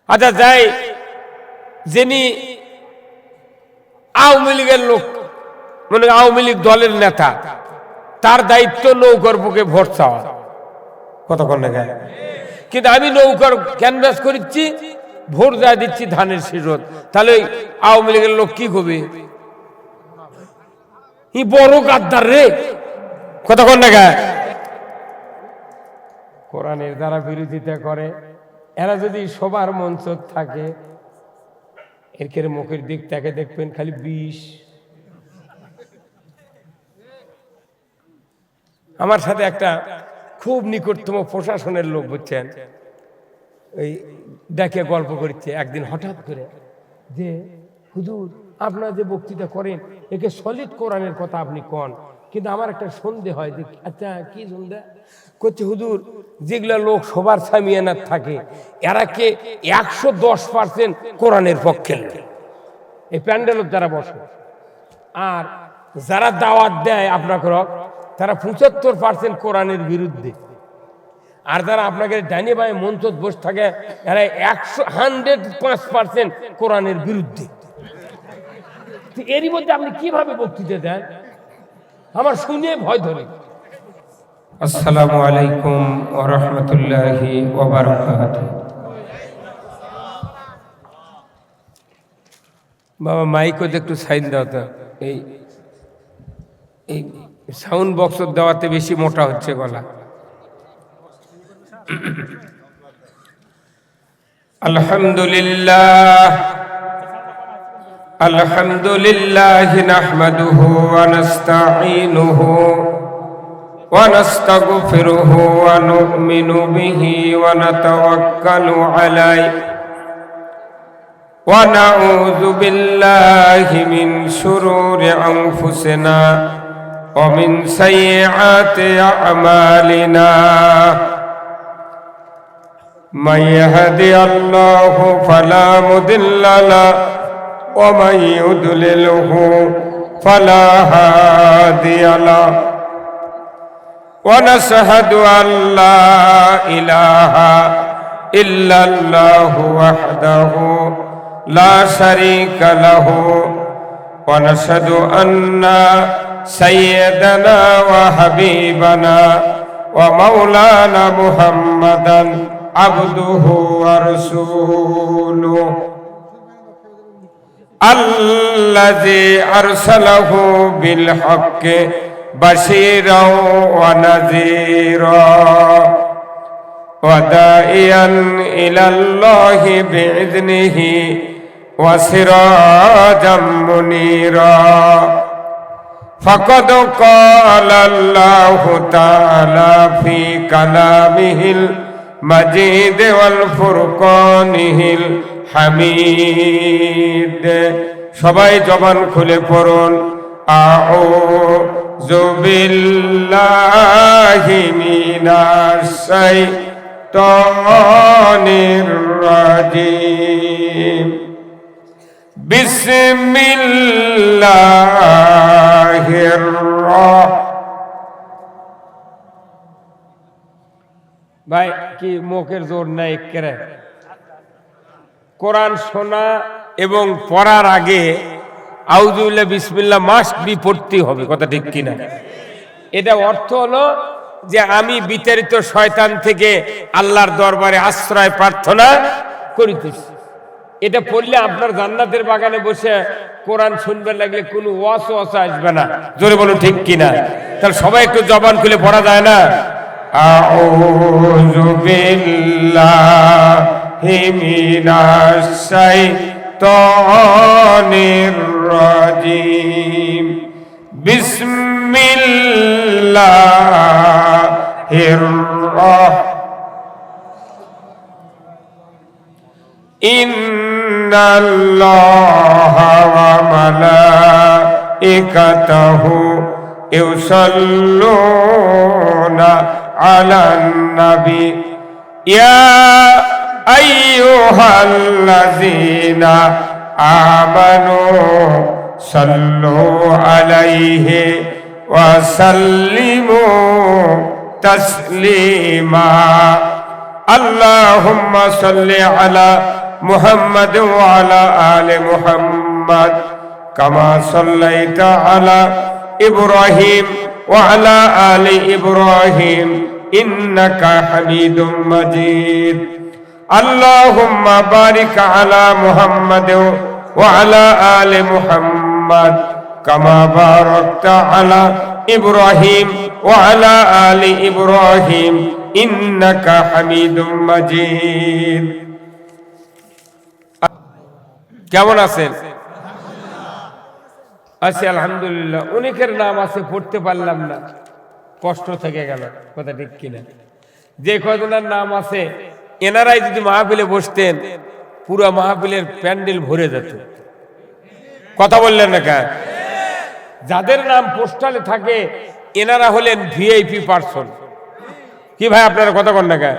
আচ্ছা যাই, যিনি আওয়ামী লীগের লোক, মানে আওয়ামী লীগ দলের নেতা, তার দায়িত্ব নৌকার বুকে ভোট চাওয়া, কতক্ষণ না। কিন্তু আমি নৌকার ক্যানভাস করিচ্ছি, ভোট যা দিচ্ছি ধানের শিরত, তাহলে আওয়ামী লীগের লোক কি করবে? বড় গাদ্দার রে, কতক্ষণ না। কোরআনের দ্বারা বিরোধিতা করে, এরা যদি সবার মঞ্চ থাকে, এর মুখের দিক থেকে দেখবেন খালি বিষ। আমার সাথে একটা খুব নিকটতম প্রশাসনের লোক, বুঝছেন, ওই দেখে গল্প করছে একদিন হঠাৎ করে যে, হুজুর আপনারা যে বক্তৃতা করেন একে সলিড কোরআনের কথা আপনি কন, কিন্তু আমার একটা সন্দেহ হয় যে, আচ্ছা কি সন্দেহ করছে হুজুর, যেগুলা লোক সবার সামিয়ানার থাকে এরা কে 110% কোরআনের পক্ষে, এই প্যান্ডেলের যারা বসে, আর যারা দাওয়াত দেয় আপনাকে তারা 75% কোরআনের বিরুদ্ধে, আর যারা আপনাকে ডাইনে বায়ে মঞ্চ বসে থাকে এরা 105% কোরআনের বিরুদ্ধে। এরই মধ্যে আপনি কিভাবে বক্তৃতা দেন, আমার শুনে ভয় ধরে। আসসালামু আলাইকুম ওয়া রাহমাতুল্লাহি ওয়া বারাকাতুহু। বাবা মাইকও একটু সাইন দাও তো, এই এই সাউন্ড বক্স দেওয়াতে বেশি মোটা হচ্ছে গলা। আলহামদুলিল্লাহ আলহামদুলিল্লাহ নাহমাদুহু ওয়া নাস্তাঈনুহু ওয়া নাস্তাগফিরুহু ওয়া নু'মিনু বিহি ওয়া নাতাওয়াক্কালু আলাইহি ওয়া নাউযু বিল্লাহি মিন শুরুরি আনফুসিনা ওয়া মিন সাইয়্যাতি আ'মালিনা। من يهدي الله فلا مضل له ومن يضلله فلا هادي له ونشهد أن لا إله إلا الله وحده لا شريك له ونشهد أن سيدنا وحبيبنا ومولانا محمدا عبده ورسوله الذي أرسله بالحق بشيرا ونذيرا وداعيا إلى الله بإذنه وسراجا منيرا فقد قال الله تعالى في كلامه المجيد والفرقانه الحميد। সবাই জবান খুলে পড়ুন আউযু বিল্লাহি মিনাশ শাইতানির রাজিম। বিসমিল্লাহির ভাই কি মুখের জোর নাই করে কোরআন শোনা এবং পড়ার আগে আউযুবিল্লাহ বিসমিল্লাহ মাস্ট বি পড়তে হবে, কথা ঠিক কিনা? এটা অর্থ হলো যে আমি বিতাড়িত শয়তান থেকে আল্লাহর দরবারে আশ্রয় প্রার্থনা করিতেছি। এটা পড়লে আপনার জান্নাতের বাগানে বসে কোরআন শুনবে লাগলে কোনো ওয়াসওয়াসা আসবে না। জোরে বলুন ঠিক কিনা? তাহলে সবাই একটু জবান খুলে পড়া যায় না? আউযু বিল্লাহি মিনাশ শাইতানির রাজিম। বিসমিল্লাহির ইন্নাল্লাহা ওয়া মালাইকাতাহু ইউসাল্লুনা আলান নবী ইয়া আইয়ুহাল্লাযীনা আমানু সাল্লু আলাইহি ওয়া সাল্লিমু তাসলিমা। আল্লাহুম্মা সাল্লি আলা محمد وعلى آل محمد كما صليت على إبراهيم وعلى آل إبراهيم إنك حميد مجيد اللهم بارك على محمد وعلى آل محمد كما باركت على إبراهيم وعلى آل إبراهيم إنك حميد مجيد কেমন আছেন? আছি আলহামদুলিল্লাহ। অনেকের নাম আছে পড়তে পারলাম না, কষ্ট থেকে গেল, কথা ঠিক কিনা? যে কয়জনের নাম আছে এনারাই যদি মাহফিলে বসতেন পুরো মাহফিলের প্যান্ডেল ভরে যেত। কথা বললেন না কেন? যাদের নাম পোস্টালে থাকে এনারা হলেন ভিআইপি পার্সন। কি ভাই আপনারা কথা বলেন না কেন?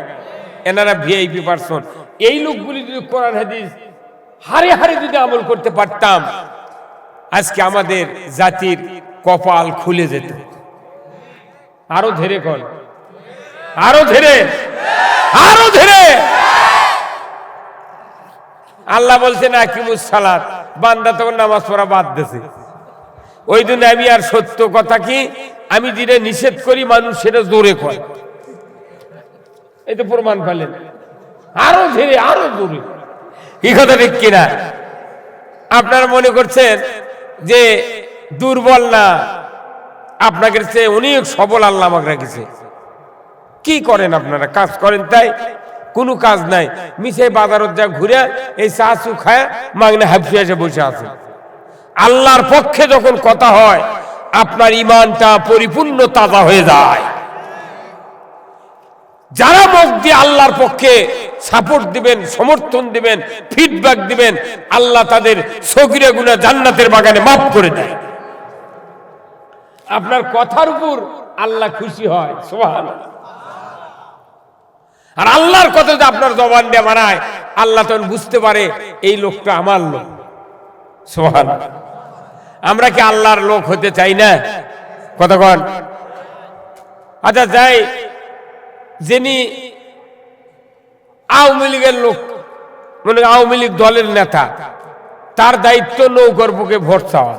এনারা ভিআইপি পার্সন। এই লোকগুলি যদি কোরআন হাদিস হারে হারে যদি আমল করতে পারতাম আজকে আমাদের জাতির কপাল খুলে যেত। আরো ধীরে কর, আরো ধীরে, আরো ধীরে। আল্লাহ বলছে না কিমুস সালাত, বান্দা তখন নামাজ পড়া বাদ দিয়েছে। ওই জন্য আমি আর সত্য কথা কি আমি যেটা নিষেধ করি মানুষ সেটা জোরে করে। এই তো প্রমাণ পেলেন। আরো ধীরে, আরো জোরে। কি কথা ঠিক কিনা? আপনারা মনে করছেন যে দুর্বল না, আপনাকে চেয়ে অনেক সবল আল্লাহ আমাকে রেখেছে। কি করেন আপনারা? কাজ করেন তাই? কোনো কাজ নাই, মিশে বাজারত যা ঘুরে এই চা চু খায় মাগনে হাফসি এসে বসে আছে। আল্লাহর পক্ষে যখন কথা হয় আপনার ইমানটা পরিপূর্ণ তাজা হয়ে যায়। যারা মুখ দিয়ে আল্লাহর পক্ষে সাপোর্ট দিবেন, সমর্থন দিবেন, ফিডব্যাক দিবেন, আল্লাহ তাদের সগীরা গুনাহ জান্নাতের বাগানে মাফ করে দেয়। আপনার কথার উপর আল্লাহ খুশি হয়, সুবহানাল্লাহ। আর আল্লাহর কথা যদি আপনার জবান দিয়ে মানায় আল্লাহ তখন বুঝতে পারে এই লোকটা আমার লোক, সুবহানাল্লাহ। আমরা কি আল্লাহর লোক হতে চাই না? কতক্ষণ? আচ্ছা যাই, যিনি আওয়ামী লীগের লোক, মানে আওয়ামী লীগ দলের নেতা, তার দায়িত্ব নৌকার বুকে ভোট চাওয়া।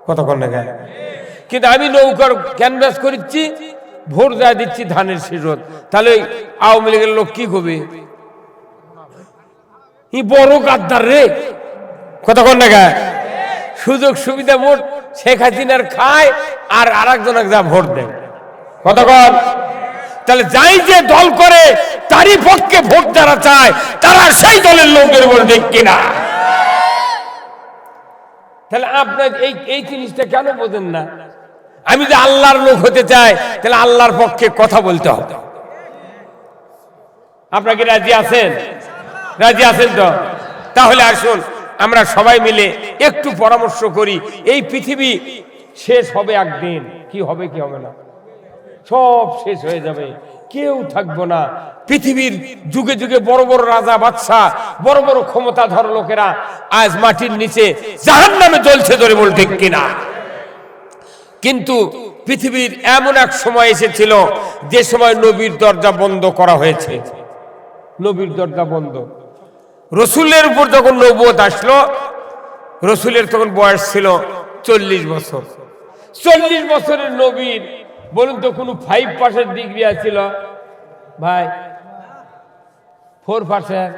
কতক্ষণ না? কিন্তু আমি নৌকার ক্যানভাস করছি, ভোট যা দিচ্ছি ধানের শিরত, তাহলে আওয়ামী লীগের লোক কি করবে? বড় গাদ্দার রে। কতক্ষণ না? সুযোগ সুবিধা ভোট শেখ হাসিনার খায় আর আরেকজনকে যা ভোট দেয়। কতক্ষণ? তাহলে যাই যে দল করে তারই পক্ষে ভোট যারা চায় তারা সেই দলের লোকের উপর দেখ কিনা। তাহলে আপনার এই জিনিসটা কেন বোঝেন না? আমি যে আল্লাহর লোক হতে চাই তাহলে আল্লাহর পক্ষে কথা বলতে হবে। আপনারা কি রাজি আছেন? রাজি আছেন তো? তাহলে আসুন আমরা সবাই মিলে একটু পরামর্শ করি। এই পৃথিবী শেষ হবে একদিন। কি হবে কি হবে না? সব শেষ হয়ে যাবে, কেউ থাকবো না। পৃথিবীর যুগে যুগে বড় বড় রাজা বাদশা, বড় বড় ক্ষমতাধর লোকেরা আজ মাটির নিচে জাহান্নামে জ্বলছে, ধরে বলতে কিনা? কিন্তু পৃথিবীর এমন এক সময় এসেছিল যে সময় নবীর দরজা বন্ধ করা হয়েছে। নবীর দরজা বন্ধ। রসুলের উপর যখন নবুয়ত আসলো, রসুলের তখন বয়স ছিল 40 বছর। 40 বছরের নবীর বলুন তো কোনো 5 পাসের ডিগ্রি আছিল ভাই? 4 পাসের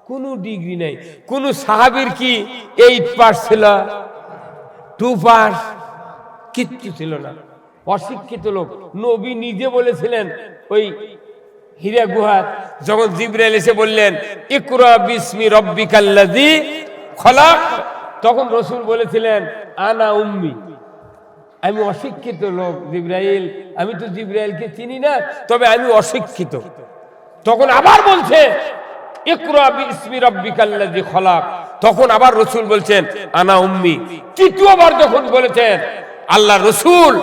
কোনো ডিগ্রি নেই। কোন সাহাবীর কি 8 পাস ছিল? 2 পাস? কিচ্ছু ছিল না। অশিক্ষিত লোক। নবী নিজে বলেছিলেন ওই হীরা গুহার যখন জিবরাইল এসে বললেন ইকরা বিসমি রব্বিকাল্লাযী খলাক, তখন রাসূল বলেছিলেন আনা উম্মি, আমি অশিক্ষিত লোক জিবরাইল, আমি তো জিবরাইলকে চিনি না, তবে আমি অশিক্ষিত। তখন আবার বলছে ইকরা বিসমি রব্বিকাল্লাযী খলাক, তখন আবার রাসূল বলছেন আনা উম্মি। তৃতীয়বার যখন বলেছেন আল্লাহ রাসূল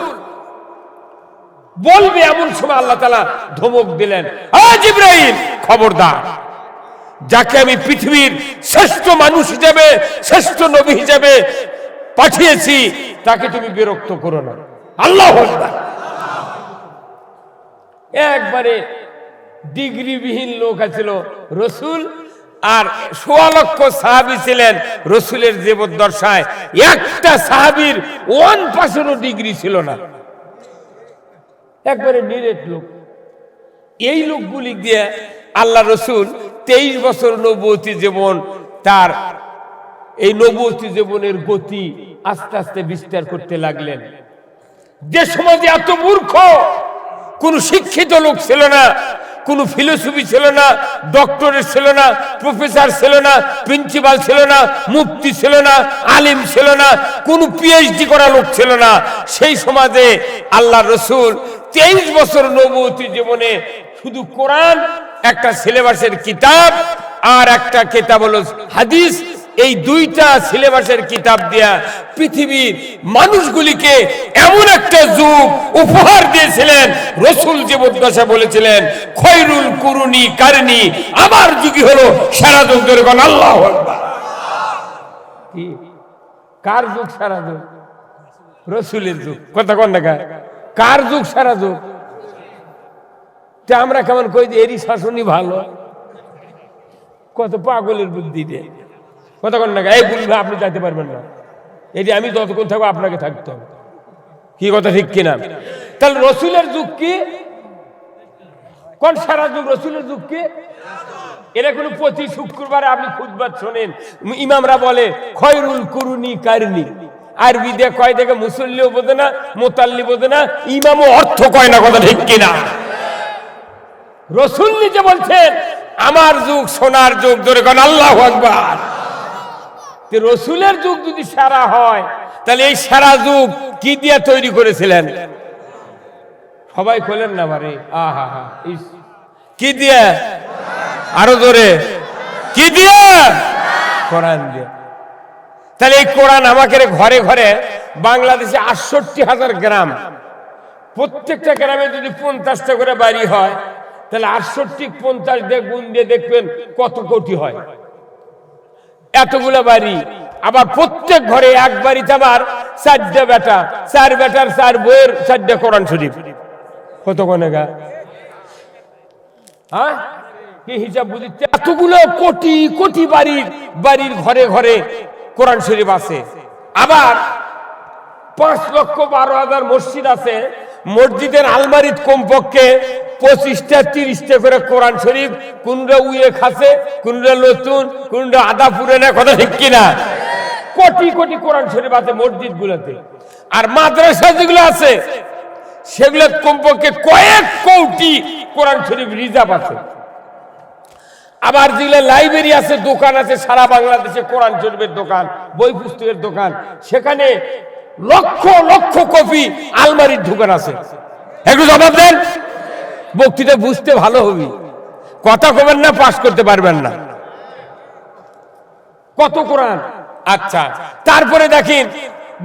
বলবে এমন সময় আল্লাহ তাআলা ধমক দিলেন, জিবরাইল খবরদার, যাকে আমি পৃথিবীর শ্রেষ্ঠ মানুষ হিসেবে, শ্রেষ্ঠ নবী হিসেবে পাঠিয়েছি তাকে তুমি বিরক্ত করো না। আল্লাহু আকবার। একবারে ডিগ্রিবিহীন লোক আছিল রাসূল আর ১৬ লক্ষ সাহাবী ছিলেন রসুলের জীবদ্দশায়, একটা সাহাবীর 1% ডিগ্রি ছিল না, একবারে নিরেট লোক। এই লোকগুলি দিয়ে আল্লাহ রসুল 23 বছর নবুয়তি জীবন, তার এই নবুয়তি জীবনের গতি আস্তে আস্তে বিস্তার করতে লাগলেন। যে সমাজে এত মূর্খ, কোন শিক্ষিত লোক ছিল না, কোন ফিলোসফি ছিল না, ডক্টরেট ছিল না, প্রফেসর ছিল না, প্রিন্সিপাল ছিল না, মুফতি ছিল না, আলিম ছিল না, কোন পিএইচডি করা লোক ছিল না, সেই সমাজে আল্লাহ রসুল 23 বছর নবুয়তি জীবনে শুধু কোরআন, একটা সিলেবাসের কিতাব আর একটা কিতাব হলো হাদিস, এই দুইটা সিলেবাসের কিতাব দিয়া পৃথিবীর মানুষগুলিকে এমন একটা যুগ উপহার দিয়েছিলেন। রসুল জীবদ্দশা বলেছিলেন, খৈরুল কুরুনি কারনি, আমার যুগই হলো সারা যুগ। ধরে কোন আল্লাহু আকবার। কি কার যুগ সারা যুগ? রসুলের যুগ। কথা কোন না, কার যুগ সারা যুগ? তা আমরা কেমন কই যে এরই শাসনই ভালো? কত পাগলের বুদ্ধি দে। কতক্ষণ না, এই বলবে আপনি যাইতে পারবেন না, এটি আমি যতক্ষণ থাকবো আপনাকে থাকতে হবে। কি কথা ঠিক কিনা? তাহলে রসুলের যুগ কি? কোন সারা যুগ? রসুলের যুগ কি? এরা কোনো প্রতি শুক্রবারে আপনি খুতবা শোনেন, ইমামরা বলে খয়রুল কুরুনি কারনি, আরবি দিয়ে কয় দেখে মুসল্লিও বোঝে না, মোতাল্লি বোঝে না, ইমামও অর্থ কয় না। কথা ঠিক কিনা? রসুল নিজে বলছেন আমার যুগ সোনার যুগ। ধরে কোন আল্লাহু আকবার। রসুলের যুগ যদি সারা হয়, তাহলে এই সারা যুগ কি দিয়ে তৈরি করেছিলেন? সবাই খোলেন না বারে, আহা হা, কি দিয়ে? আরো জোরে, কি দিয়ে? কোরআন দিয়ে। তাহলে এই কোরআন আমাকে ঘরে ঘরে, বাংলাদেশে ৬৮,০০০ গ্রাম, প্রত্যেকটা গ্রামে যদি 50টা করে বাড়ি হয়, তাহলে ৬৮ 50 দিয়ে গুণ দিয়ে দেখবেন কত কোটি হয়। এতগুলো বাড়ি, আবার প্রত্যেক ঘরে এক বাড়িতে আবার 4টা বেটা, 4 বেটার 4 বইয়ের 4টা কোরআন শরীফ। কত কোনে গা? হ্যাঁ, কি হিসাব বুঝিচ্ছে? এতগুলো কোটি কোটি বাড়ির ঘরে ঘরে কোরআন শরীফ আছে। আবার ৫,১২,০০০ মসজিদ আছে, মসজিদের আলমারিত কমপক্ষে 25টা 30টা করে কোরআন শরীফ, কোনটা উয়ে খাসে, কোনটা নতুন, কোনটা আদা পুরানা। কথা ঠিক কিনা? কোটি কোটি কোরআন শরীফ আছে মসজিদ গুলোতে। আর মাদ্রাসা যেগুলো আছে, সেগুলো কমপক্ষে কয়েক কোটি কোরআন শরীফ রিজার্ভ আছে। আবার যেগুলো লাইব্রেরি আছে, দোকান আছে, সারা বাংলাদেশে কোরআন শরীফের দোকান, বই পুস্তকের দোকান, সেখানে লক্ষ লক্ষ কপি আলমারির দোকান আছে। একটু জবাব দেন, বক্তৃতা বুঝতে ভালো হবে, কথা কবেন না, পাস করতে পারবেন না। কত কোরআন। আচ্ছা, তারপরে দেখেন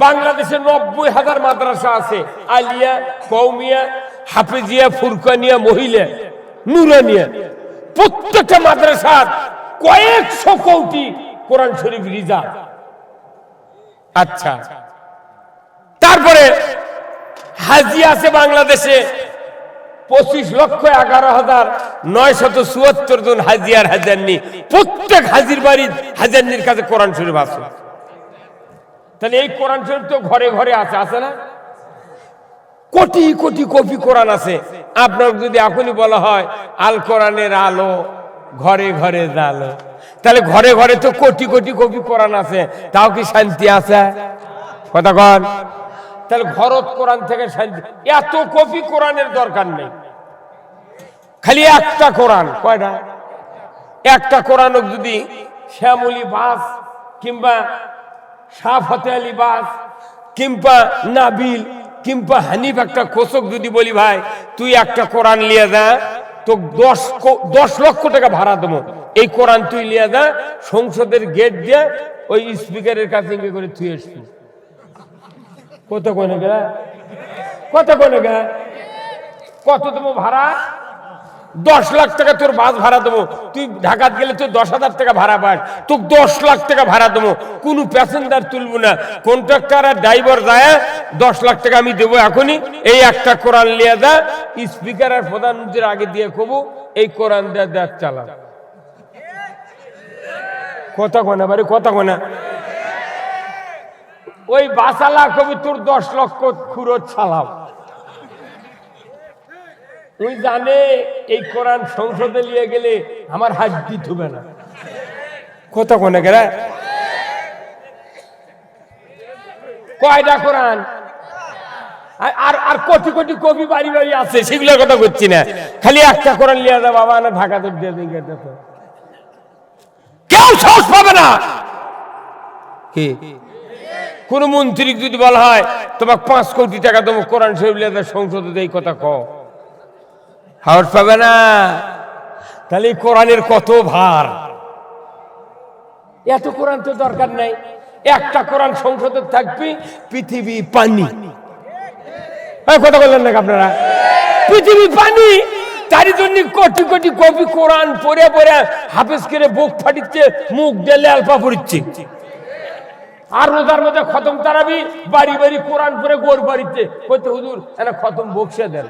বাংলাদেশে ৯০,০০০ মাদ্রাসা আছে, আলিয়া, কওমিয়া, হাফেজিয়া, ফুরকানিয়া, মহিলা, নুরানিয়া। প্রত্যেকটা মাদ্রাসার কয়েকশো কোটি কোরআন শরীফ রিজার্ভ। আচ্ছা, তারপরে হাজি আছে বাংলাদেশে ২৫,১১,৯৭৪ জন হাজি আর হাজারনি। প্রত্যেক হাজির বাড়ির হাজারনির কাছে কোরআন শরীফ আছে। তাহলে এই কোরআন শরীফ তো ঘরে ঘরে আছে, আছে না? কোটি কোটি কপি কোরআন আছে। আপনার যদি এখনই বলা হয় আল কোরআনের আলো ঘরে ঘরে জালো, তাহলে ঘরে ঘরে তো কোটি কোটি কপি কোরআন আছে, তাও কি শান্তি আছে? কথা কন। তাহলে ঘরত কোরআন থেকে শান্তি? এত কপি কোরআনের দরকার নেই, খালি একটা কোরআন। কয়টা? একটা কোরআন যদি শ্যামলী বাস কিংবা শাহ ফতে আলী বাস কিংবা নাবিল কিংবা হানিফ একটা কোচক যদি বলি ভাই তুই একটা কোরআন লিয়ে যা, তো 10 লক্ষ টাকা ভাড়া দেবো, এই কোরআন তুই লিয়ে যা, সংসদের গেট দিয়ে ওই স্পিকারের কাছে করে তুই আসবি। কত কোনে গা? কত কোনে গা? কত দেবো ভাড়া? 10 লাখ টাকা তোর বাস ভাড়া দেবো। তুই ঢাকাত গেলে তুই 10,000 টাকা ভাড়া পাস, তো 10 লাখ টাকা ভাড়া দেবো। কোনো প্যাসেঞ্জার তুলবো না, কন্ট্রাক্টর আর ড্রাইভার যায় 10 লাখ টাকা আমি দেবো এখনই। এই একটা কোরআন লিয়ে যা, স্পিকার আর প্রধানমন্ত্রীর আগে দিয়ে কবু এই কোরআন দেখ চালা। কথা কোনা বাড়ি কথা কোনা ওই বাসালা কবি তোর 10 লক্ষ খুরত ছালাম তুই জানে এই কোরআন সংসদে নিয়ে গেলে আমার হাড্ডি ধুবে না কথা কোনা গেরা কয়টা কোরআন আর আর কোটি কোটি কবি বাড়ি বাড়ি আছে সেগুলোর কথা বলছি না খালি একটা কোরআন নিয়ে যা বাবা না ঢাকাতে দিয়ে দিন কেউ সাহস পাবে না কি কোন মন্ত্রী যদি বলা হয় তোমাকে 5 কোটি টাকা দেবো কোরআন শরীফ নিয়ে সংসদে এই কথা কও সাহস পাবে না তাহলে কোরআনের কত ভার এত কোরআন তো দরকার নাই একটা কোরআন সংসদে থাকবে পৃথিবী পানি কথা বললেন না আপনারা পৃথিবী পানি তারই জন্য কোটি কোটি কপি কোরআন পড়ে পড়ে হাফেজ করে বুক ফাটিচ্ছে মুখ ডেলে আলপা পড়িচ্ছে আর রোজার মধ্যে খতম তারাবি বাড়ি বাড়ি কোরআন পড়ে গোর বাড়িতে কইতে হুজুর এনা খতম বকশে দেন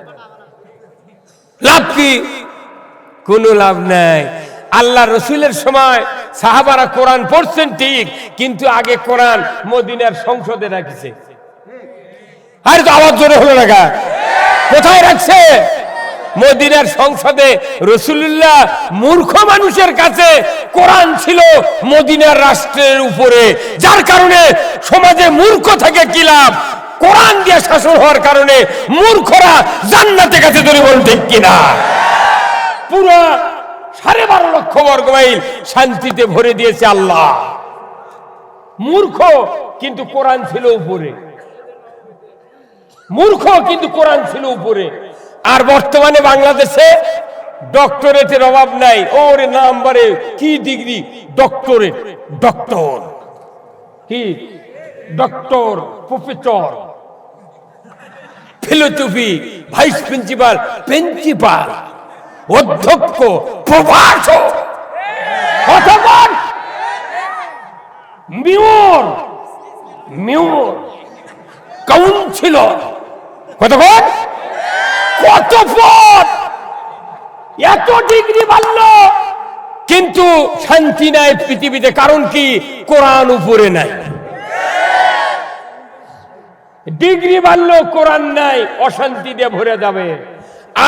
লাভ কি কোনো লাভ নাই আল্লাহ রসুলের সময় সাহাবারা কোরআন পড়ছেন ঠিক কিন্তু আগে কোরআন মদিনার সংসদে রাখিছে আরে তো আওয়াজ জোরে হলো না কোথায় রাখছে মদিনার সংসদে রাসূলুল্লাহ মূর্খ মানুষের কাছে কোরআন ছিল মদিনার রাষ্ট্রের উপরে যার কারণে সমাজে মূর্খ থেকে কি লাভ কোরআন দিয়ে শাসন হওয়ার কারণে মূর্খরা জান্নাতে গেছে ধরে বল ঠিক কিনা পুরো 12.5 লক্ষ বর্গ মাইল শান্তিতে ভরে দিয়েছে আল্লাহ মূর্খ কিন্তু কোরআন ছিল উপরে মূর্খ কিন্তু কোরআন ছিল উপরে আর বর্তমানে বাংলাদেশে ডক্টরেটের অভাব নাই ওরে নাম্বারে কি ডিগ্রি ডক্টরেট ডক্টর কি doctor professor philosophy vice principal principal অধ্যক্ষ প্রভাষক অথবা মেয়র মেয়র কাউন্সিলর কতক্ষণ কত পদ এত ডিগ্রি বাড়লো কিন্তু শান্তি নাই পৃথিবীতে কারণ কি কোরআন উপরে নাই ডিগ্রি বাড়লো কোরআন নাই অশান্তি দিয়ে ভরে যাবে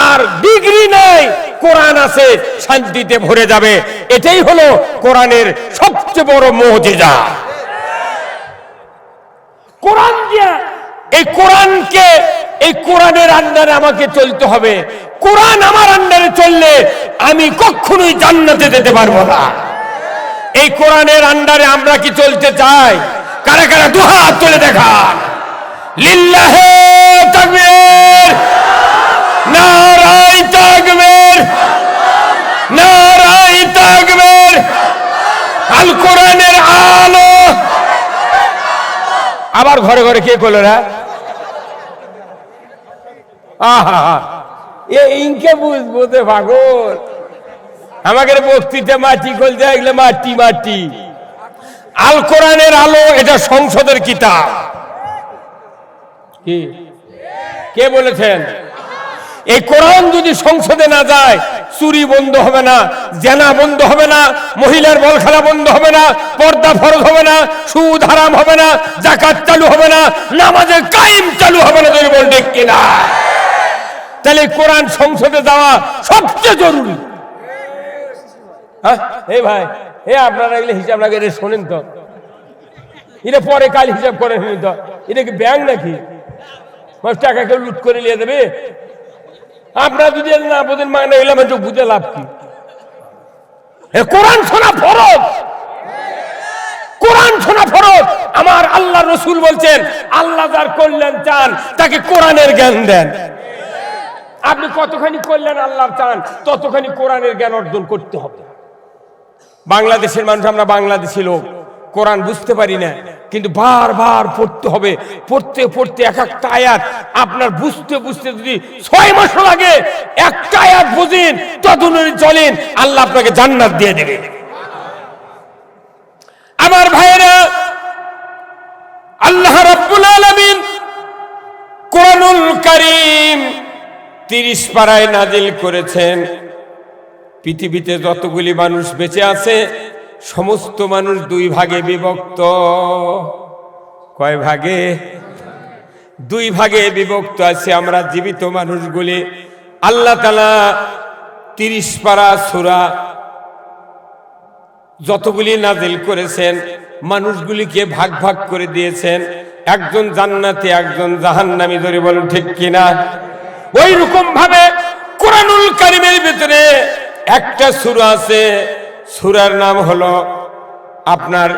আর ডিগ্রি নাই কোরআন আছে শান্তিতে ভরে যাবে এটাই হলো কোরআনের সবচেয়ে বড় মুজিজা কোরআন দিয়ে এই কোরআনকে এই কোরআনের আন্ডারে আমাকে চলতে হবে কোরআন আমার আন্ডারে চললে আমি কখনোই জান্নাতে যেতে পারবো না এই কোরআনের আন্ডারে আমরা কি চলতে চাই কারা কারা দুহাত তুলে দেখান লিল্লাহে তাকবীর নারায়ে তাকবীর নারায়ে তাকবীর আল কোরআনের আলো আবার ঘরে ঘরে কে কইল রে আহা এ ইনকে বুঝবো তে পাগল আমাদের বক্তৃতা মাটি কল যায় এগুলো মাটি মাটি আল কোরআনের আলো এটা সংসদের কিতাব কি কে বলেছেন এই কোরআন যদি সংসদে না যায় চুরি বন্ধ হবে না জেনা বন্ধ হবে না মহিলার বল খেলা বন্ধ হবে না পর্দা ফরজ হবে না সুদ হারাম হবে না যাকাত চালু হবে না নামাজে কায়েম চালু হবে না যদি বল ঠিক কিনা তাহলে কোরআন সংসদে যাওয়া সবচেয়ে জরুরি হ্যাঁ এই ভাই এ আপনারা এগুলো হিসাব লাগে রে শোনেন তো এটা পরে কাল হিসাব করে নিন তো এটা কি ব্যাংক নাকি টাকা কেউ লুট করে নিয়ে দেবে আপনারা যদি না বোঝেন মানে এলাম একটু বুঝে লাভ কি কোরআন শোনা ফরজ কোরআন শোনা ফরজ আমার আল্লাহ রসুল বলছেন আল্লাহ যার কল্যাণ চান তাকে কোরআনের জ্ঞান দেন আপনি কতখানি কল্যাণ আল্লাহ চান ততখানি কোরআনের জ্ঞান অর্জন করতে হবে বাংলাদেশের মানুষ আমরা বাংলাদেশি লোক কোরআন বুঝতে পারি না কিন্তু বারবার পড়তে হবে পড়তে পড়তে এক একটা আয়াত আপনার বুঝতে বুঝতে যদি 6 মাস লাগে একটা আয়াত বুঝেন তদনুযায়ী চলেন আল্লাহ আপনাকে জান্নাত দিয়ে দেবে আমার ভাইরা আল্লাহ রাব্বুল আলামিন কোরআনুল কারীম 30 পারায় নাজিল করেছেন পৃথিবীতে যতগুলি মানুষ বেঁচে আছে সমস্ত মানুষ দুই ভাগে বিভক্ত। কয় ভাগে? দুই ভাগে বিভক্ত আছে আমরা জীবিত মানুষগুলি। আল্লাহ তাআলা 30 পারা সূরা যতগুলি নাজিল করেছেন মানুষগুলিকে ভাগ ভাগ করে দিয়েছেন, একজন জান্নাতি একজন জাহান্নামী। ধরে বলুন ঠিক কিনা? ওই রকম ভাবে কোরআনুল কারীমের ভিতরে একটা সূরা আছে, সূরার নাম হলো আপনার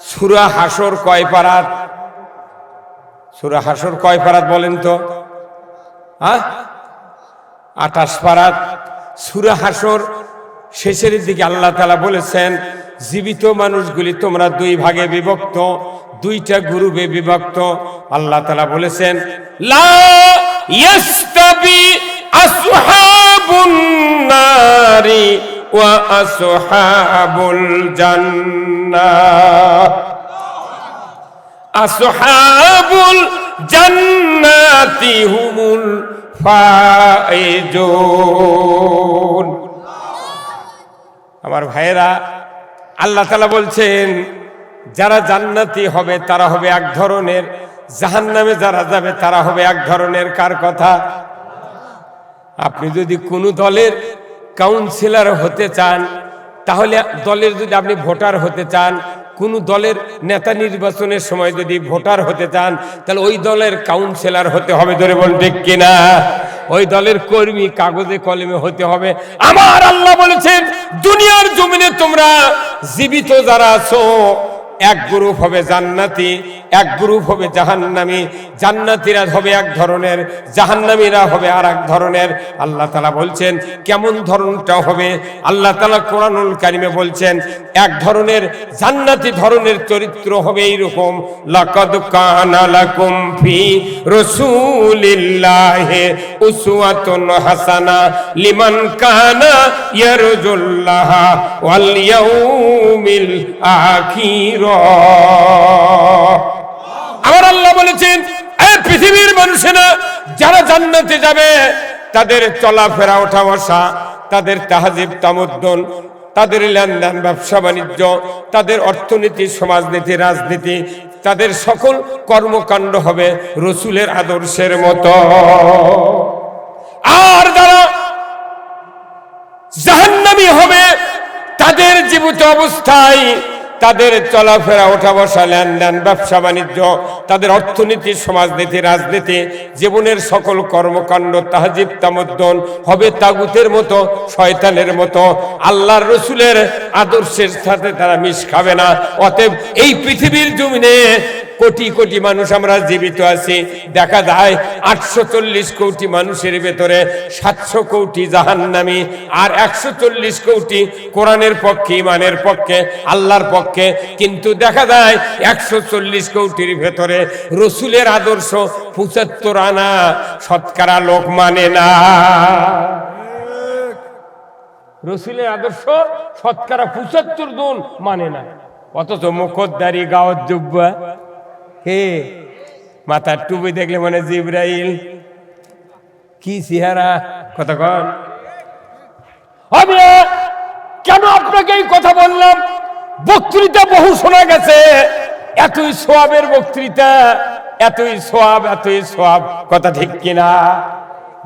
সূরা হাসর। কয় পারাত? সূরা হাসর কয় পারাত বলেন তো? 28 পারাত। সূরা হাসর শেষের দিকে আল্লাহ তাআলা বলেছেন, জীবিত মানুষগুলি তোমরা দুই ভাগে বিভক্ত, দুইটা গ্রুপে বিভক্ত। আল্লাহ তাআলা বলেছেন, লা ইয়াস্তাবি আসহাবুন নারি ওয়া আসহাবুল জান্নাহ। আসহাবুল জান্নাতি হুমুল ফাইজুন। আমার ভাইয়েরা, আল্লাহ তাআলা বলছেন যারা জান্নাতি হবে তারা হবে এক ধরনের, জাহান্নামে যারা যাবে তারা হবে এক ধরনের। কার কথা? আপনি যদি কোনো দলের কাউন্সিলর হতে চান, তাহলে দলের যদি আপনি ভোটার হতে চান, কোন দলের নেতা নির্বাচনের সময় যদি ভোটার হতে চান, তাহলে ওই দলের কাউন্সিলর হতে হবে। ধরে বলুন ঠিক কিনা? ওই দলের কর্মী কাগজে কলমে হতে হবে। আমার আল্লাহ বলেছেন দুনিয়ার জমিনে তোমরা জীবিত যারা আছো, এক গ্রুপ হবে জান্নাতি, এক গ্রুপ হবে জাহান্নামী। জান্নাতীরা হবে এক ধরনের, জাহান্নামীরা হবে আর এক ধরনের। আল্লাহ তাআলা বলছেন কেমন ধরনটা হবে। আল্লাহ তাআলা কোরআনুল কারীমে বলছেন এক ধরনের জান্নাতি ধরনের চরিত্র হবে এইরকম, লাকাদ কানা লাকুম ফি রাসূলিল্লাহি উসওয়াতুন হাসানা লিমান কানা ইয়ারজুল্লাহ ওয়াল ইয়াউমিল আখির। আমার আল্লাহ বলেছেন এই পৃথিবীর মানুষেরা যারা জান্নাতে যাবে তাদের চলাফেরা ওঠা বসা, তাদের তাহজিব তামদ্দুন, তাদের লেনদেন ব্যবসা বাণিজ্য, তাদের অর্থনীতি সমাজনীতি রাজনীতি, তাদের সকল কর্মকাণ্ড হবে রসুলের আদর্শের মতো। আর যারা জাহান্নামী হবে তাদের জীবিত অবস্থায় তাদের চলাফেরা ওঠা বসা লেনদেন ব্যবসা বাণিজ্য, তাদের অর্থনীতি সমাজনীতি রাজনীতি, জীবনের সকল কর্মকাণ্ড তাহজিব তামদ্দুন হবে তাগুতের মতো, শয়তানের মতো। আল্লাহর রসুলের আদর্শের সাথে তারা মিশ খাবে না। অতএব এই পৃথিবীর জমিনে কোটি কোটি মানুষ আমরা জীবিত আছি, দেখা যায় 840 কোটি মানুষের ভেতরে 700 কোটি জাহান্নামী আর 140 কোটি কোরআনের পক্ষে, ইমানের পক্ষে, আল্লাহর পক্ষে। কিন্তু দেখা যায় 140 কোটির ভেতরে রসুলের আদর্শ 75 আনা শতকরা লোক মানে না। রসুলের আদর্শ শতকরা 75 জন মানে না। অথচ মুখদ্দারি গাওয়াত জুব্বা, হে মাথার টুপি দেখলে মানে জিব্রাইল, কি চেহারা কতক্ষণ। আমি কেন আপনাকে এই কথা বললাম? বক্তৃতা বহু শোনা গেছে, এতই সোয়াবের বক্তৃতা, এতই সোয়াব, এতই সোয়াব। কথা ঠিক কিনা?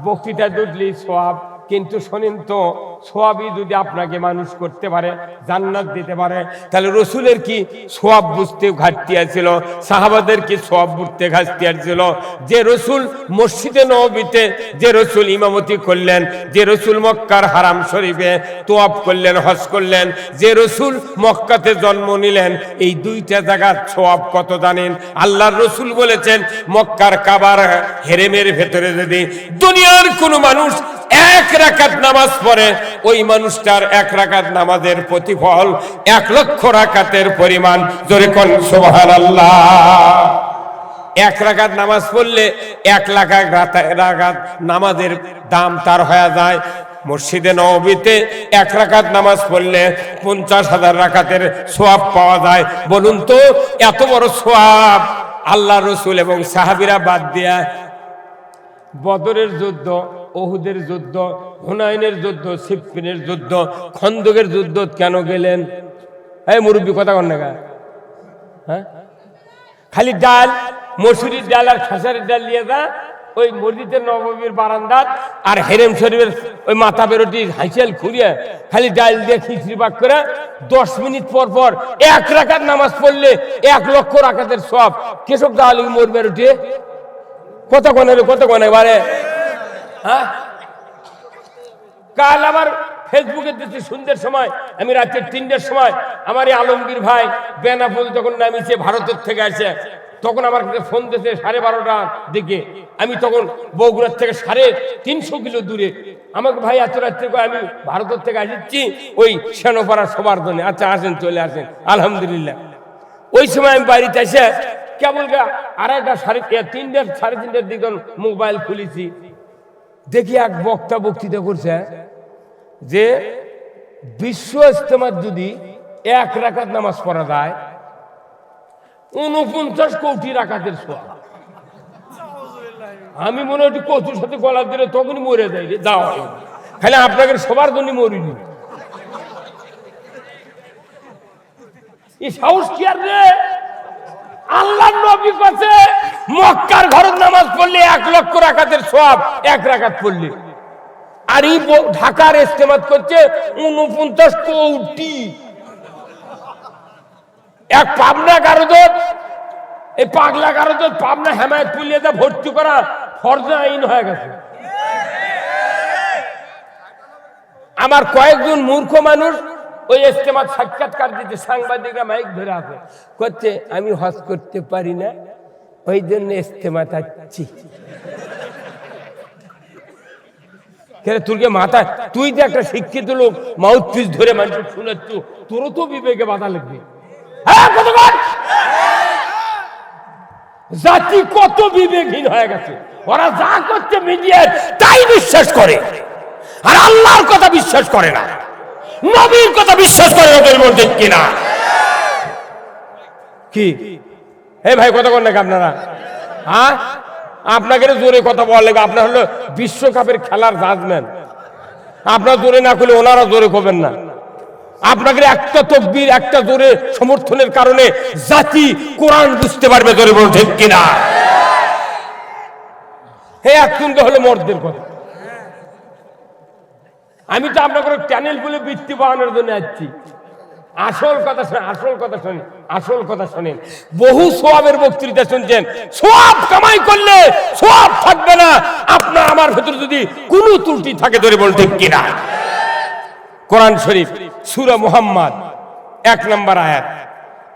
বক্তৃতা দুটলি সোয়াব, কিন্তু শোনেন তো, সোয়াবই যদি আপনাকে মানুষ করতে পারে, জান্নাত দিতে পারে, তাহলে রসুলের কি সোয়াব বুঝতে ঘাটতি আছিল? সাহাবাদের কি সোয়াব বুঝতে ঘাটতি আছিল? যে রসুল মসজিদে নববীতে যে রসুল ইমামতি করলেন, যে রসুল মক্কার হারাম শরীফে তোয়াব করলেন, হজ করলেন, যে রসুল মক্কাতে জন্ম নিলেন, এই দুইটা জায়গার সোয়াব কত জানেন? আল্লাহর রসুল বলেছেন মক্কার কাবার হেরেমের ভেতরে যদি দুনিয়ার কোনো মানুষ 1 রাকাত নামাজ পড়ে, ওই মানুষটার 1 রাকাত নামাজের প্রতিফল 1 লক্ষ রাকাতের পরিমাণ। জোরে কোন সুবহানাল্লাহ। 1 রাকাত নামাজ পড়লে 1 লাখ রাকাত নামাজের দাম তার হয়ে যায়। মসজিদে নববীতে 1 রাকাত নামাজ পড়লে 50,000 রাকাতের সোয়াব পাওয়া যায়। বলুন তো, এত বড় সোয়াব আল্লাহ রসুল এবং সাহাবীরা বাদ দিয়া বদরের যুদ্ধ, ওহুদের যুদ্ধ, হুনাইনের যুদ্ধ, সিফফিনের যুদ্ধ, খন্দকের যুদ্ধ কেন গেলেন? এই মুরব্বী কথা কন না গা? হ্যাঁ, খালি ডাল, মসুরির ডাল আর খেসারির ডাল নিয়ে যা ওই মসজিদের নববীর বারান্দাত আর হেরেম শরীফের ওই মাথা বেরোটি হাইসেল খুঁড়িয়ে খালি ডাল দিয়ে খিচড়ি পাক করে 10 মিনিট পর পর 1 রাকাত নামাজ পড়লে 1 লক্ষ রাকাতের সব কেশব দাঁড়ালে মোর বেরোটি কত কনে বারে। হ্যাঁ, কাল আমার ফেসবুকে দেখছি সন্ধ্যের সময়, আমি রাতের 3টের সময় আমার এই আলমগীর ভাই বেনাপোল যখন নামিছে ভারতের থেকে আসে, তখন আমার কাছে ফোন দিয়েছে 12:30টার দিকে। আমি তখন বগুড়ার থেকে 350 কিলো দূরে। আমাকে ভাই এত রাত্রে আমি ভারতের থেকে আসছি ওই সেনপাড়া সবার জন্য। আচ্ছা আসেন, চলে আসেন, আলহামদুলিল্লাহ। ওই সময় আমি বাড়িতে এসে কেবল 3:30 দিকে মোবাইল খুলেছি, দেখি এক বক্তা বক্তৃতা করছে যে বিশ্ব ইজতেমার যদি 1 রাকাত নামাজ পড়া যায় 49 কোটি রাকাতের সওয়াব। আমি মনে হয় কচুর সাথে গলা দিলে তখনই মরে যাই রে, যাও খালি আপনাকে সবার জন্য মরিনি। এই সাহস কি আর রে? আল্লাহর নবী কাছে মক্কার ঘরের নামাজ পড়লে 1 লক্ষ রাকাতের সওয়াব 1 রাকাত পড়লে, আর এই ঢাকার ইজতেমাত করছে 49 কোটি। এক পাবনা গারদত, এই পাগলা গারদত পাবনা হেমায়তপুর নিয়ে ভর্তি করা ফরজ আইন হয়ে গেছে। আমার কয়েকজন মূর্খ মানুষ ওই ইজতেমাত সাক্ষাৎকার দিতে, সাংবাদিকরা মাইক ধরে আছে, করছে আমি হজ করতে পারি না ওই জন্য ইজতেমাত আসছি। তোরকে মাথায়, তুই যে একটা শিক্ষিত লোক মাউথ পিস ধরে মানুষ শুনেছ, তোরও তো বিবেকে বাধা লাগবে। হ্যাঁ, জাতি কত বিবেকহীন হয়ে গেছে, ওরা যা করছে মিডিয়া তাই বিশ্বাস করে, আর আল্লাহর কথা বিশ্বাস করে না, নবীর কথা বিশ্বাস করে না। তোর মধ্যে কিনা কি হে ভাই, কথা কন নাকি আপনারা? হ্যাঁ, আপনাকে জোরে কথা বলা লাগে। আপনার হলো বিশ্বকাপের খেলার জাজমেন্ট, আপনার জোরে না করলে ওনারা জোরে করবেন না। আপনাকে একটা তকবীর, একটা জোরে সমর্থনের কারণে জাতি কোরআন বুঝতে পারবে। জোরে বলুন ঠিক কিনা? হে, এখন তো হলো মর্দের কথা। আমি তো আপনাকে চ্যানেল বলে বৃত্তি পাওয়ানোর জন্য আসছি। আসল কথা শোনেন, আসল কথা শোনেন। বহু সওয়াবের বক্তৃতা শুনছেন, সওয়াব কামাই করলে সওয়াব থাকবে না আপনার আমার ভেতরে যদি কোনো ত্রুটি থাকে। ধরে বলতে কিনা? কোরআন শরীফ সূরা মুহাম্মদ 1 নম্বর আয়াত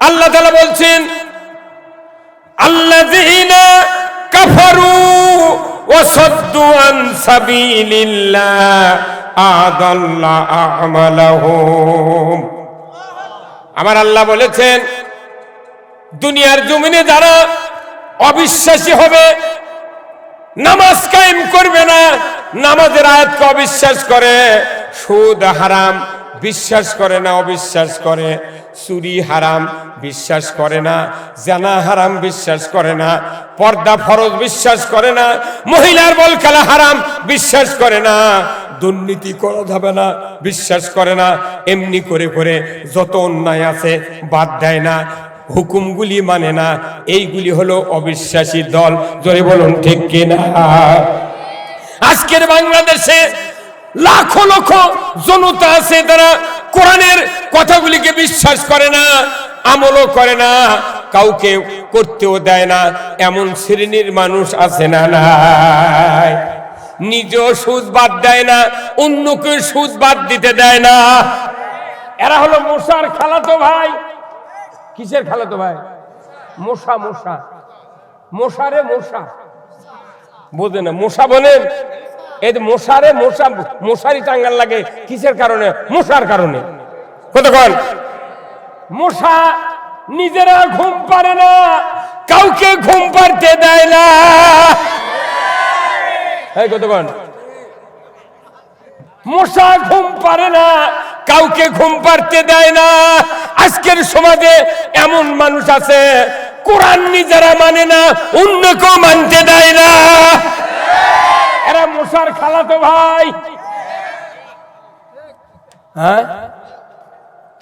আল্লাহ তাআলা বলছেন, আল্লাযীনা কাফারু ওয়া সাদ্দু আন সাবিলিল্লাহ আদাল্লা আমালাহুম। আমার আল্লাহ বলেছেন, দুনিয়ার জমিনে যারা অবিশ্বাসী হবে, নামাজ কায়েম করবে না, নামাজের আয়াতকে অবিশ্বাস করে, সুদ হারাম বিশ্বাস করে না, অবিশ্বাস করে, চুরি হারাম বিশ্বাস করে না, জানা হারাম বিশ্বাস করে না, পর্দা ফরজ বিশ্বাস করে না, মহিলার বল খেলা হারাম বিশ্বাস করে না, দুর্নীতি করা যাবে না বিশ্বাস করে না, এমনি করে করে যত অন্যায় আছে বাদ দেয় না, হুকুমগুলি মানে না, এইগুলি হলো অবিশ্বাসী দল। জোরে বলুন ঠিক কিনা? আজকের বাংলাদেশে লাখো লক্ষ জনতা আছে, তারা কোরআনের কথাগুলিকে বিশ্বাস করে না, আমলও করে না, কাউকে করতেও দেয় না। এমন শ্রেণীর মানুষ আছে না নাই? নিজেও সুদ বাদ দেয় না, অন্যকে সুদ বাদ দিতে দেয় না। এরা হলো মশার খালাতো ভাই। কিসের খালাতো ভাই? মশা। মশারে মশা বোঝে না, মশা বলেন। এই মশারে মশা, মশারি টাঙ্গাল লাগে কিসের কারণে? মশার কারণে। কতক্ষণ মশা নিজেরা ঘুম পারে না, কাউকে ঘুম পাড়তে দেয় না। কতক্ষণ মশা ঘুম পারে না, কাউকে ঘুম পাড়তে দেয় না। আজকের সমাজে এমন মানুষ আছে, কোরআন নিজেরা মানে না, অন্যকেও মানতে দেয় না। এরা মশার খালাতো ভাই। হ্যাঁ,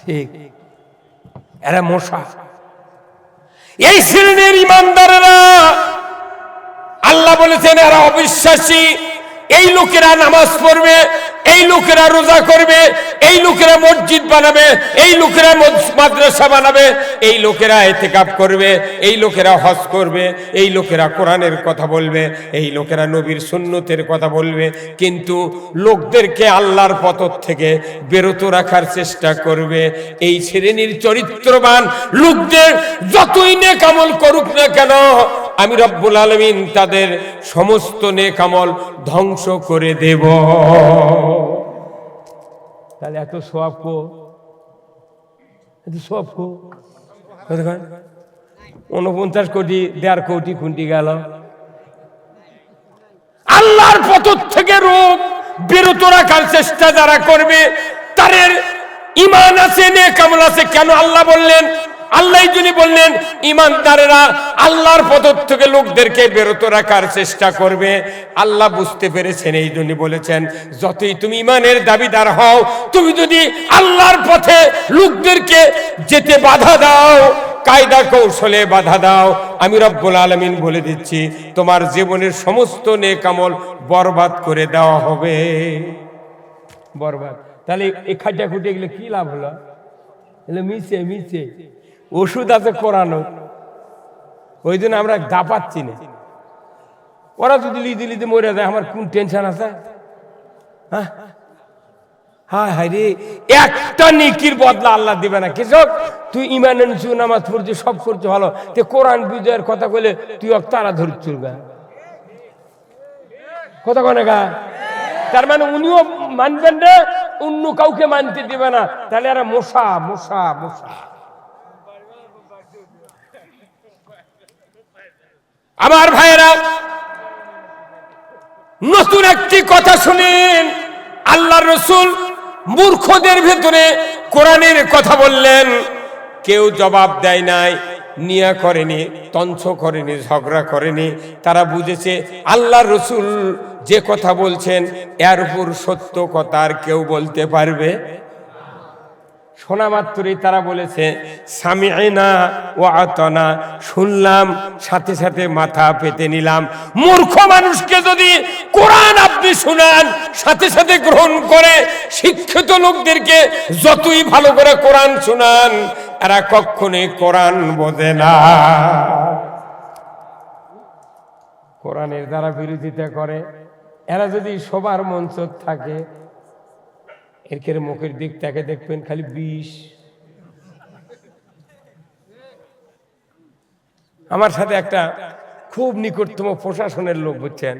ঠিক। এরা মশা। এই শ্রেণীর ইমানদারেরা আল্লাহ বলেছেন এরা অবিশ্বাসী। এই লোকেরা নামাজ পড়বে, এই লোকেরা রোজা করবে, এই লোকেরা মসজিদ বানাবে, এই লোকেরা মাদ্রাসা বানাবে, এই লোকেরা ইতিকাফ করবে, এই লোকেরা হজ করবে, এই লোকেরা কোরআনের কথা বলবে, এই লোকেরা নবীর সুন্নতের কথা বলবে, কিন্তু লোকদেরকে আল্লাহর পথ থেকে বিরত রাখার চেষ্টা করবে। এই শ্রেণীর চরিত্রবান লোকদের যতই নেক আমল করুক না কেন, আমি রব্বুল আলামিন তাদের সমস্ত নেক আমল ধ্বংস করে দেব। তাহলে এত সওয়াব কো, এত সওয়াব কো, 49 কোটি 1.5 কোটি খুঁটি গেল। আল্লাহর পথ থেকে রোগ বিরত রাখার চেষ্টা যারা করবে, তাদের ঈমান আছে, নেক আমল আছে। কেন আল্লাহ বললেন? আল্লাহ যিনি বললেন ঈমানদারেরা আল্লাহর পথ থেকে লোকদেরকে বিরত রাখার চেষ্টা করবে। আল্লাহ বুঝতে পেরেছেন, এই জন্য বলেছেন যতই তুমি ঈমানের দাবিদার হও, তুমি যদি আল্লাহর পথে লোকদেরকে যেতে বাধা দাও, কায়দা কৌশলে বাধা দাও, আমি রব্বুল আলামিন বলে দিচ্ছি তোমার জীবনের সমস্ত নেক আমল বরবাদ করে দেওয়া হবে। বরবাদ। তাহলে এই খাটা খুঁটে গেলে কি লাভ হলো? এলে মিছে মিছে ওষুধ আছে কোরআন, ওই জন্য আমরা দাপাচ্ছি না। ওরা যদি লিদি লিদি মরে যায়, আমার কোন টেনশন আছে? হ্যাঁ হায় হায় রে, একটা নেকির বদলা আল্লাহ দিবে না। কৃষক তুই ঈমান আনছু, নামাজ পড়ছিস, সব করছো ভালো, তে কোরআন বিজয়ের কথা কইলে তুই তারা ধরছুর গা কথা কনে গা। তার মানে উনিও মানবেন না, অন্য কাউকে মানতে দিবে না। তাহলে এরা মশা মশা মশা। আমার ভাইয়েরা, নতুন একটি কথা শুনেন। আল্লাহর রাসূল মূর্খদের ভেতরে কোরআনের কথা বললেন, কেউ জবাব দেয় নাই, নিয়া করেনি, তঞ্চ করেনি, ঝগড়া করেনি। তারা বুঝেছে আল্লাহর রাসূল যে কথা বলছেন এর উপর সত্য কথা আর কেউ বলতে পারবে। শোনা মাত্রই তারা বলেছে সামি'না ওয়া আতানা, শুনলাম সাথে সাথে মাথা পেতে নিলাম। মূর্খ মানুষকে যদি কোরআন আপনি শুনান, সাথে সাথে গ্রহণ করে, শিক্ষিত লোকদেরকে যতই ভালো করে কোরআন শুনান, এরা কখনোই কোরআন বোঝে না। কোরআনের দ্বারা বিরোধিতা করে, এরা যদি সবার মঞ্চ থাকে, এর মুখের দিক থেকে দেখবেন খালি বিষ। আমার সাথে একটা খুব নিকটতম প্রশাসনের লোক, বুঝছেন,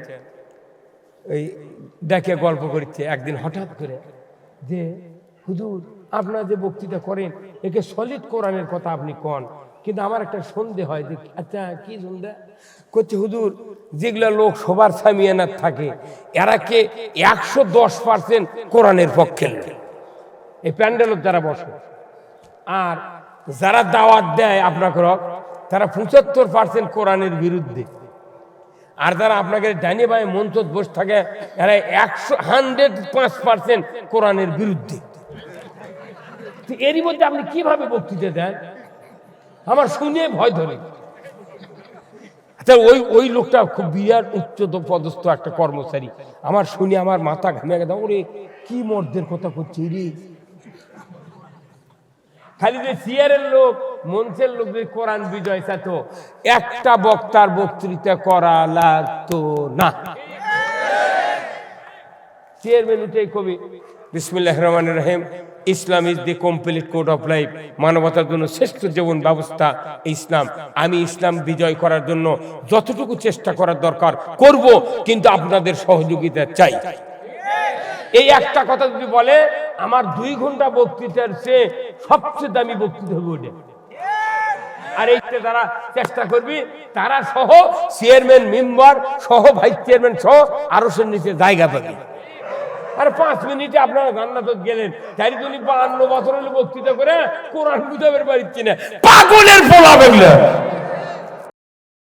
ওই ডেকে গল্প করছে একদিন হঠাৎ করে যে হুজুর আপনারা যে বক্তৃতা করেন একে সলিড কোরআনের কথা আপনি কন, কিন্তু আমার একটা সন্দেহ হয় যে আচ্ছা কি সন্দেহ করছে হুজুর, যেগুলা লোক সবার সামিয়ানাত থাকে এরা কে 110% কোরআনের পক্ষে, এই প্যান্ডেলত যারা বসে, আর যারা দাওয়াত দেয় আপনাকে তারা 75% কোরআনের বিরুদ্ধে, আর যারা আপনাকে ডাইনে বায়ে মঞ্চত বসে থাকে এরা 105% কোরআনের বিরুদ্ধে। এরই মধ্যে আপনি কিভাবে বক্তৃতা দেন? আমার শুনে ভয় ধরে। আচ্ছা ওই লোকটা খুব বিরাট উচ্চ পদস্থ একটা কর্মচারী, আমার শুনে আমার মাথা ঘামে গেছে, ওরে কি মর্দের কথা করছে রে। খালি যে সিয়ারের লোক, মঞ্চের লোক যে কোরআন বিজয় চাইত, একটা বক্তার বক্তৃতা করা লাগতো না। চেয়ারম্যান উঠে কবি বিসমিল্লাহির রহমানির রহিম, Islam is the complete code of life, মানবতার জন্য শ্রেষ্ঠ জীবন ব্যবস্থা ইসলাম। আমি ইসলাম বিজয় করার জন্য যতটুকু চেষ্টা করার দরকার করব, কিন্তু আপনাদের সহযোগিতা চাই। এই একটা কথা যদি বলে, আমার 2 ঘন্টা বক্তৃতার চেয়ে সবচেয়ে দামি বক্তৃতা হবে ওটা। আর এইটা যারা চেষ্টা করবি তারা সহ চেয়ারম্যান মেম্বার সহ ভাইস চেয়ারম্যান সহ আরশের নিচে জায়গা পাবে। আর 5 মিনিটে আপনারা জান্নাতে গেলেন, 52 বছর হলে বক্তৃতা করে কোরআন বুঝাবের পারছি না, পাগলের পোলা বেগলা।